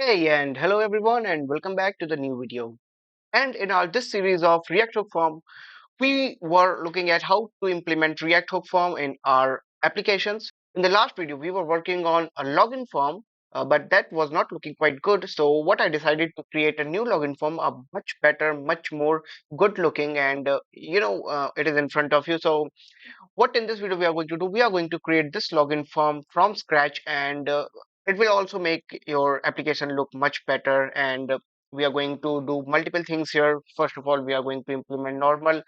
Hey and hello everyone and welcome back to the new video. And in our this series of React Hook Form, we were looking at how to implement React Hook Form in our applications. In the last video, we were working on a login form, but that was not looking quite good. So what I decided to create a new login form, a much better, much more good looking, and it is in front of you. So what in this video we are going to do, we are going to create this login form from scratch, and it will also make your application look much better. And we are going to do multiple things here. First of all, we are going to implement normal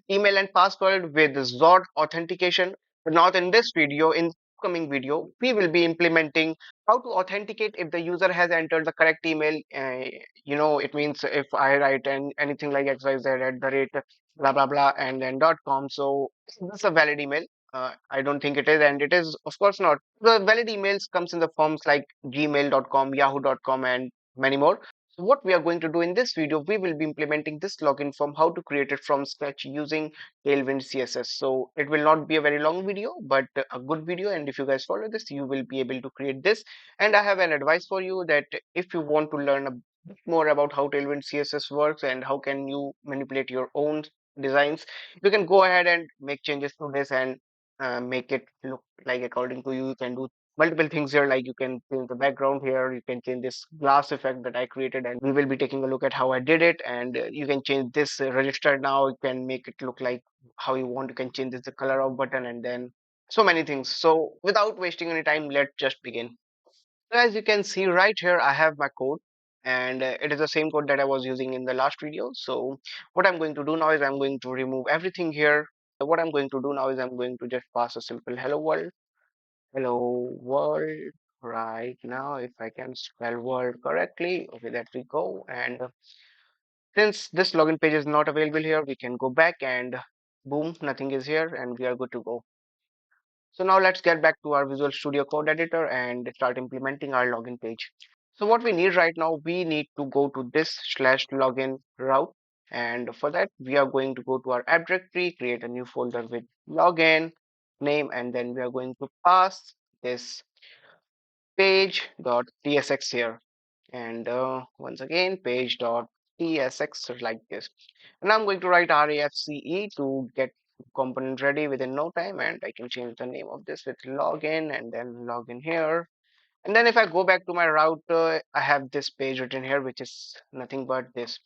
email and password with Zod authentication. But not in this video, in upcoming video, we will be implementing how to authenticate if the user has entered the correct email. It means if I write anything like xyz at the rate blah blah blah and then .com. So is this a valid email? I don't think it is, and it is of course not. The valid emails comes in the forms like gmail.com, yahoo.com, and many more. So what we are going to do in this video, we will be implementing this login form, how to create it from scratch using Tailwind CSS. So it will not be a very long video, but a good video. And if you guys follow this, you will be able to create this. And I have an advice for you that if you want to learn a bit more about how Tailwind CSS works and how can you manipulate your own designs, you can go ahead and make changes to this and make it look like according to you. You can do multiple things here, like you can change the background here, you can change this glass effect that I created, and we will be taking a look at how I did it. And you can change this register now, you can make it look like how you want. You can change this the color of button, and then so many things. So without wasting any time, let's just begin. So as you can see right here, I have my code, and it is the same code that I was using in the last video. So what I'm going to do now is I'm going to remove everything here. So what I'm going to do now is I'm going to just pass a simple hello world. Hello world. Right now, if I can spell world correctly, okay, there we go. And since this login page is not available here, we can go back and boom, nothing is here, and we are good to go. So now let's get back to our Visual Studio Code editor and start implementing our login page. So what we need right now, we need to go to this slash login route. And for that, we are going to go to our app directory, create a new folder with login name, and then we are going to pass this page.tsx here. And once again, page.tsx like this. And I'm going to write RAFCE to get component ready within no time. And I can change the name of this with login and then login here. And then if I go back to my route, I have this page written here, which is nothing but this.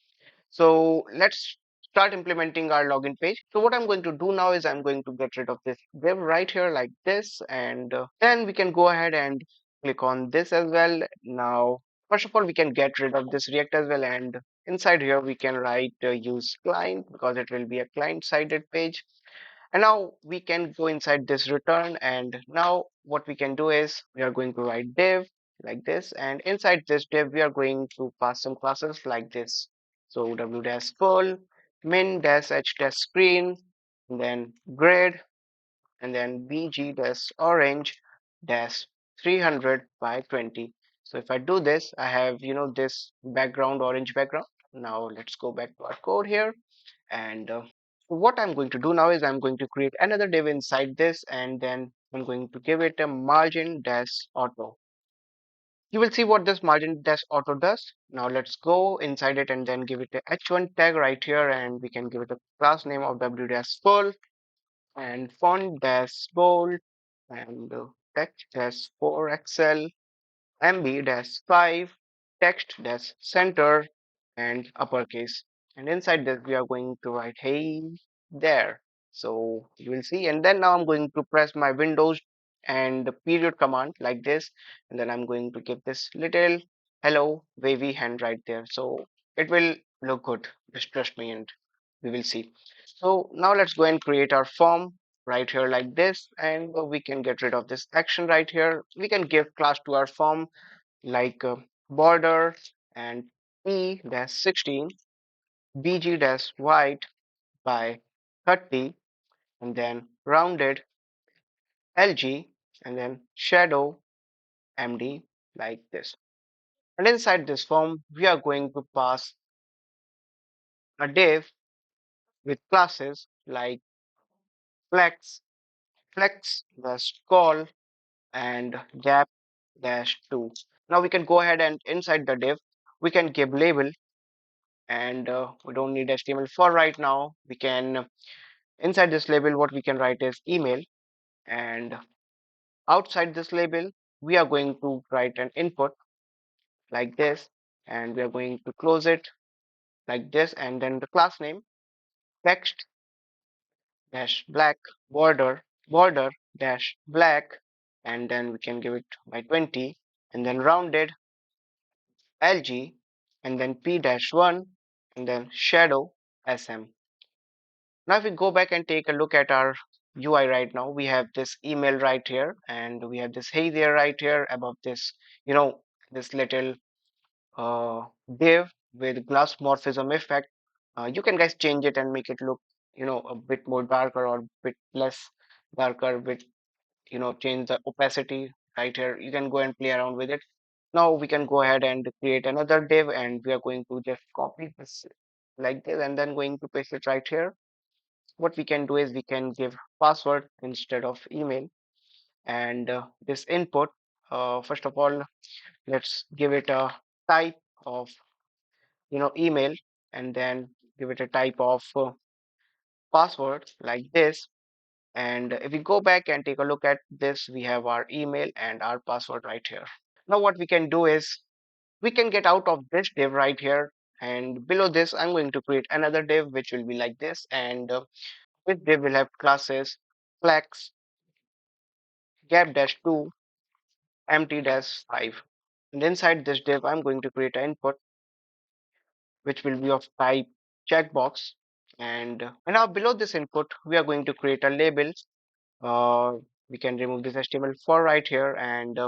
So let's start implementing our login page. So what I'm going to do now is I'm going to get rid of this div right here like this, and then we can go ahead and click on this as well. Now, first of all, we can get rid of this React as well, and inside here we can write use client because it will be a client-sided page. And now we can go inside this return, and now what we can do is we are going to write div like this, and inside this div we are going to pass some classes like this. So w dash full, min dash h dash screen, and then grid, and then bg dash orange dash 300 by 20. So if I do this, I have this background, orange background. Now let's go back to our code here, and what I'm going to do now is I'm going to create another div inside this, and then I'm going to give it a margin dash auto. You will see what this margin dash auto does. Now let's go inside it and then give it a h1 tag right here, and we can give it a class name of w dash full and font dash bold and text dash 4xl MB-5 text-center and uppercase. And inside this, we are going to write hey there. So you will see. And then now I'm going to press my Windows and the period command like this. And then I'm going to give this little hello wavy hand right there. So it will look good. Just trust me and we will see. So now let's go and create our form right here like this, and we can get rid of this action right here. We can give class to our form like border and E-16 BG-white by 30, and then rounded LG, and then shadow MD like this. And inside this form, we are going to pass a div with classes like flex, flex dash call, and gap dash 2. Now we can go ahead and inside the div, we can give label, and we don't need HTML for right now. We can inside this label, what we can write is email, and outside this label, we are going to write an input like this, and we are going to close it like this, and then the class name text dash black border dash black, and then we can give it by 20, and then rounded LG, and then P dash 1, and then shadow SM. Now, if we go back and take a look at our UI right now, we have this email right here, and we have this hey there right here above this, you know, this little uh, div with glass morphism effect. You can guys change it and make it look, a bit more darker or a bit less darker with, change the opacity right here. You can go and play around with it. Now we can go ahead and create another div, and we are going to just copy this like this and then going to paste it right here. What we can do is we can give password instead of email, and this input, first of all, let's give it a type of email, and then give it a type of password like this. And if we go back and take a look at this, we have our email and our password right here. Now what we can do is we can get out of this div right here, and below this I'm going to create another div which will be like this, and this div will have classes flex gap dash 2 empty dash 5, and inside this div I'm going to create an input which will be of type checkbox, and now below this input we are going to create a label. We can remove this HTML for right here, and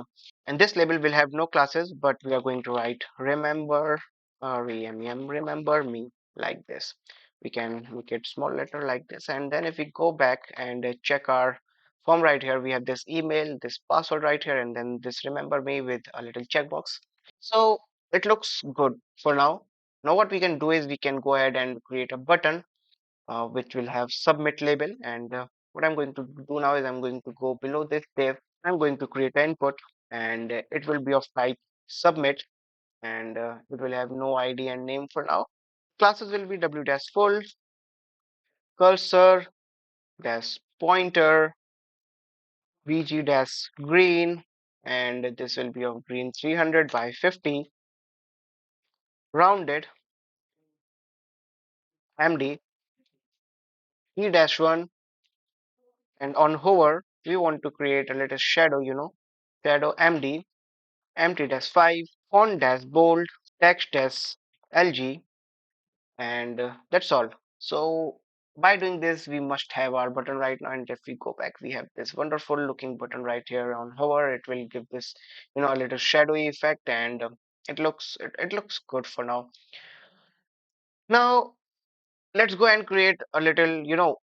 this label will have no classes, but we are going to write remember, remember me like this. We can make it small letter like this, and then if we go back and check our form right here, we have this email, this password right here, and then this remember me with a little checkbox. So it looks good for now. Now what we can do is we can go ahead and create a button which will have submit label, and what I'm going to do now is I'm going to go below this div. I'm going to create an input, and it will be of type submit, and it will have no ID and name for now. Classes will be w dash full cursor dash pointer vg dash green, and this will be of green 300 by 50 rounded md e dash 1, and on hover we want to create a little shadow, shadow md empty dash 5 font dash bold text dash lg, and that's all. So by doing this we must have our button right now, and if we go back we have this wonderful looking button right here. On hover it will give this a little shadowy effect, and it looks good for now. Now let's go and create a little,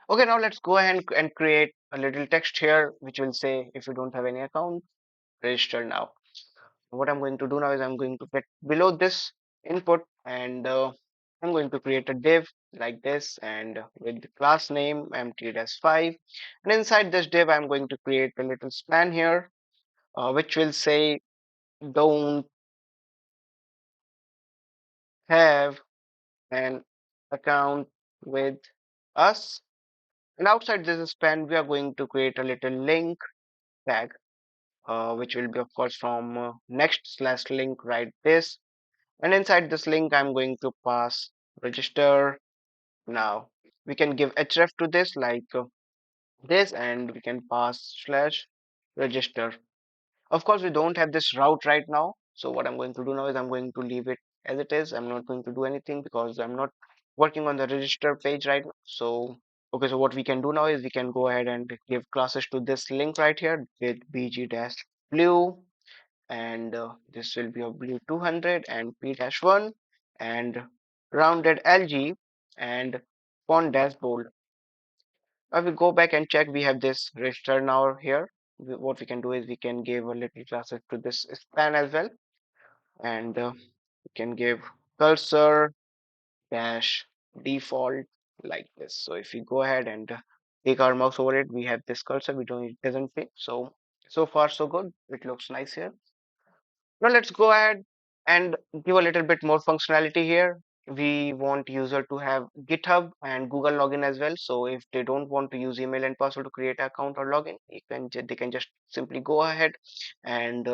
okay, now let's go ahead and create a little text here which will say if you don't have any account, register now. What I'm going to do now is I'm going to get below this input, and I'm going to create a div like this, and with the class name empty-5, and inside this div I'm going to create a little span here which will say don't have an account with us, and outside this span we are going to create a little link tag which will be of course from next slash link right this. And inside this link, I'm going to pass register now. We can give href to this like this, and we can pass slash register. Of course, we don't have this route right now. So what I'm going to do now is I'm going to leave it as it is. I'm not going to do anything because I'm not working on the register page right now. So, okay, so what we can do now is we can go ahead and give classes to this link right here with bg-blue, and this will be of blue 200 and p-1 and rounded lg and font dash bold. Now we go back and check, we have this register now here. What we can do is we can give a little classes to this span as well, and we can give cursor dash default like this. So if we go ahead and take our mouse over it, we have this cursor. We don't, it doesn't fit. So so far so good, it looks nice here. Now let's go ahead and give a little bit more functionality here. We want user to have GitHub and Google login as well. So if they don't want to use email and password to create an account or login, they can just simply go ahead and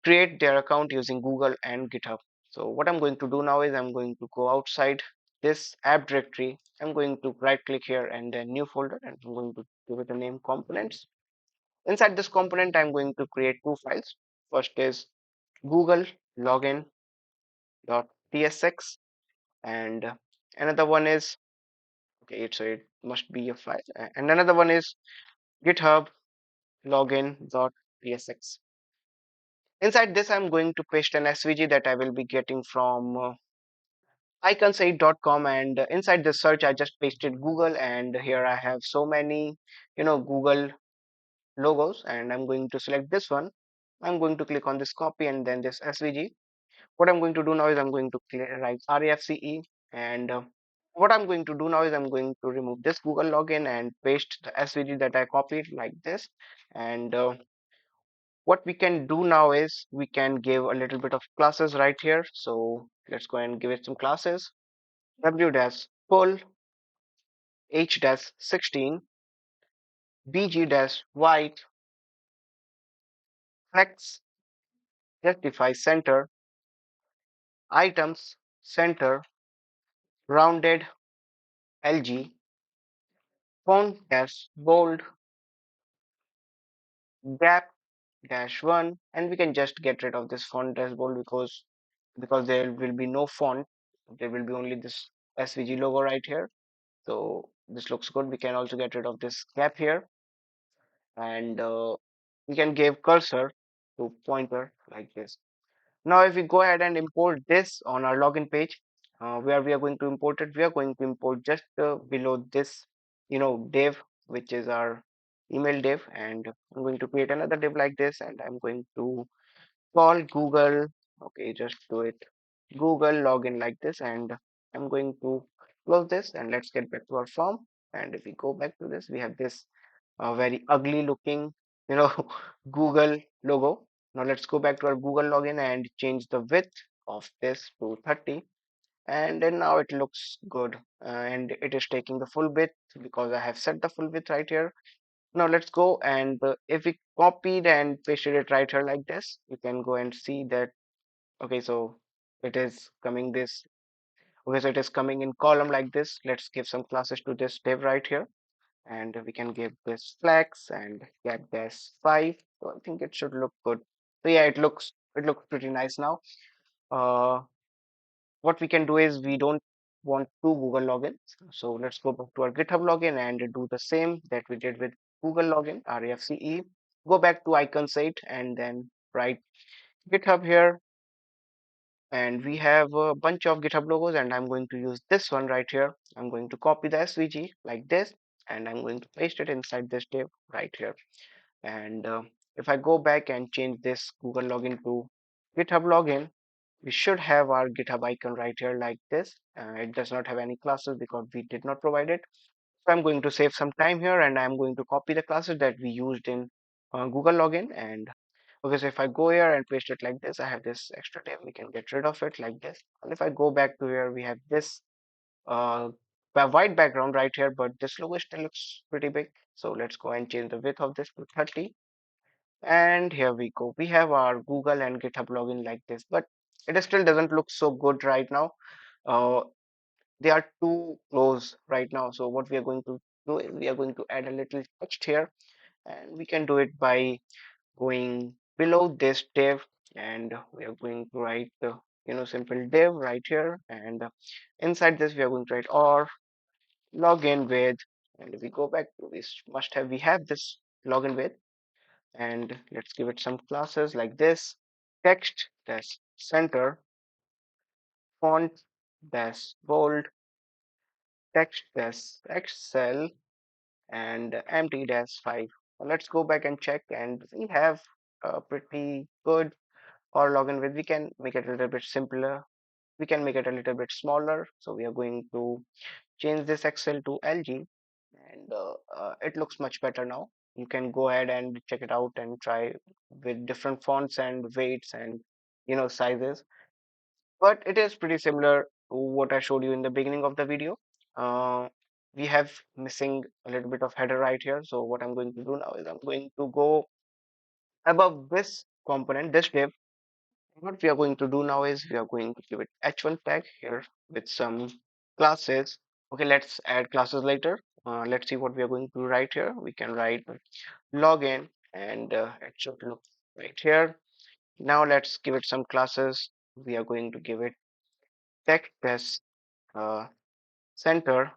create their account using Google and GitHub. So what I'm going to do now is I'm going to go outside this app directory. I'm going to right click here and then new folder, and I'm going to give it a name components. Inside this component, I'm going to create two files. First is Google login.tsx, and another one is okay, so it must be a file, and another one is GitHub login.tsx. Inside this, I'm going to paste an SVG that I will be getting from iconsite.com, and inside this search I just pasted Google, and here I have so many Google logos, and I'm going to select this one. I'm going to click on this copy and then this SVG. What I'm going to do now is I'm going to write REFCE, and what I'm going to do now is I'm going to remove this Google login and paste the SVG that I copied like this. And what we can do now is we can give a little bit of classes right here. So let's go and give it some classes. W dash full, H dash 16, BG dash white, flex, justify center, items, center, rounded, LG, font dash bold, gap dash one, and we can just get rid of this font dash bold because there will be no font. There will be only this SVG logo right here. So this looks good. We can also get rid of this gap here, and we can give cursor to pointer like this. Now, if we go ahead and import this on our login page, where we are going to import it, we are going to import just below this, div, which is our email div, and I'm going to create another div like this, and I'm going to call Google. Okay, just do it. Google login like this, and I'm going to close this, and let's get back to our form. And if we go back to this, we have this very ugly looking, you know, Google logo. Now let's go back to our Google login and change the width of this to 30. And then now it looks good. And it is taking the full width because I have set the full width right here. Now let's go and if we copied and pasted it right here like this, you can go and see that. Okay, so it is coming this. Okay, so it is coming in column like this. Let's give some classes to this div right here, and we can give this flex and get this 5. So I think it should look good. So yeah, it looks pretty nice now. uh what we can do is we don't want two Google logins, so let's go back to our GitHub login and do the same that we did with Google login, REFCE. Go back to icon site and then write GitHub here, and we have a bunch of GitHub logos, and I'm going to use this one right here. I'm going to copy the SVG like this, and I'm going to paste it inside this div right here. And if I go back and change this Google login to GitHub login, we should have our GitHub icon right here like this. It does not have any classes because we did not provide it. So I'm going to save some time here, and I'm going to copy the classes that we used in Google login. And okay, so if I go here and paste it like this, I have this extra tab. We can get rid of it like this. And if I go back to here, we have this uh, white background right here, but this logo still looks pretty big. So let's go and change the width of this to 30. And here we go. We have our Google and GitHub login like this, but it still doesn't look so good right now. Uh, they are too close right now. So what we are going to do is we are going to add a little text here, and we can do it by going below this div, and we are going to write the simple div right here, and inside this we are going to write or login with, and if we go back to this, we have this login with, and let's give it some classes like this: text dash center, font dash bold, text dash excel, and empty dash 5. Now let's go back and check, and we have a pretty good or login with. We can make it a little bit simpler, we can make it a little bit smaller. So we are going to change this excel to LG, and it looks much better now. you can go ahead and check it out and try with different fonts and weights and sizes. But it is pretty similar to what I showed you in the beginning of the video. Uh, we have missing a little bit of header right here. So what I'm going to do now is I'm going to go above this component, this div. What we are going to do now is we are going to give it h1 tag here with some classes. Okay, let's add classes later. Let's see what we are going to write here. We can write login and it should look right here. Now let's give it some classes. We are going to give it text as uh, center,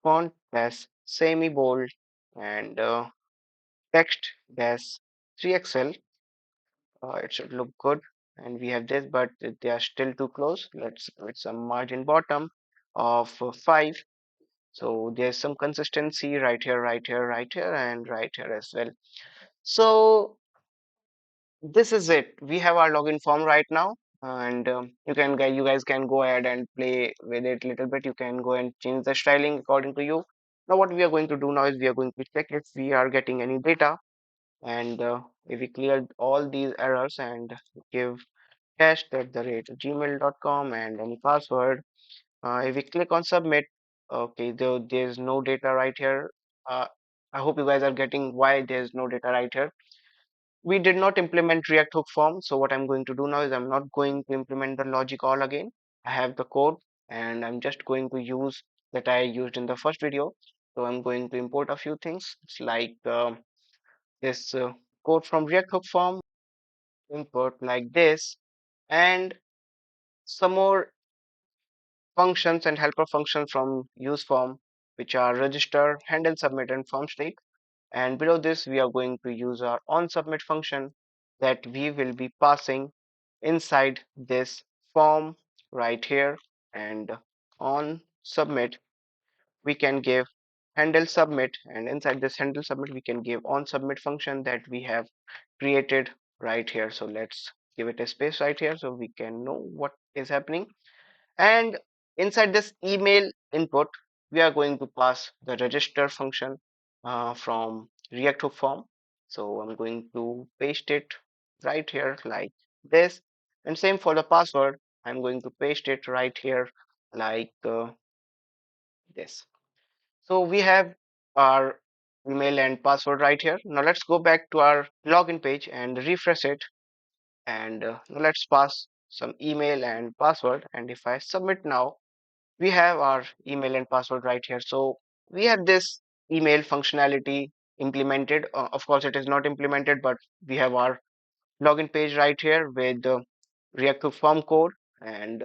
font as semi bold, and text as 3XL. It should look good. And we have this, but they are still too close. Let's give it some margin bottom of 5. So there's some consistency right here, right here, right here, and right here as well. So this is it. We have our login form right now, and you guys can go ahead and play with it a little bit. You can go and change the styling according to you. Now what we are going to do now is we are going to check if we are getting any data, and if we clear all these errors and give test@gmail.com and any password. If we click on submit, okay, there's no data right here. Uh, I hope you guys are getting why there's no data right here. We did not implement React hook form. So what I'm going to do now is I'm not going to implement the logic all again. I have the code and I'm just going to use that I used in the first video. So I'm going to import a few things. It's like this code from React hook form, import like this, and some more functions and helper functions from use form, which are register, handle, submit, and form stake. And below this, we are going to use our on submit function that we will be passing inside this form right here. And on submit, we can give handle submit, and inside this handle submit, we can give on submit function that we have created right here. So let's give it a space right here so we can know what is happening. And inside this email input, we are going to pass the register function from React hook form. So I'm going to paste it right here like this. And same for the password. I'm going to paste it right here like this. So we have our email and password right here. Now let's go back to our login page and refresh it. And now let's pass some email and password. And if I submit now, we have our email and password right here. So we have this email functionality implemented. Of course, it is not implemented, but we have our login page right here with the React form code, and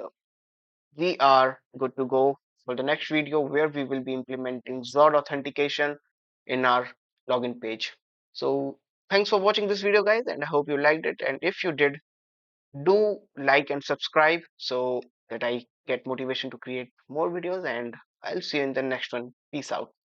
we are good to go for the next video where we will be implementing Zod authentication in our login page. So thanks for watching this video, guys, and I hope you liked it. And if you did, do like and subscribe so that I get motivation to create more videos, and I'll see you in the next one. Peace out.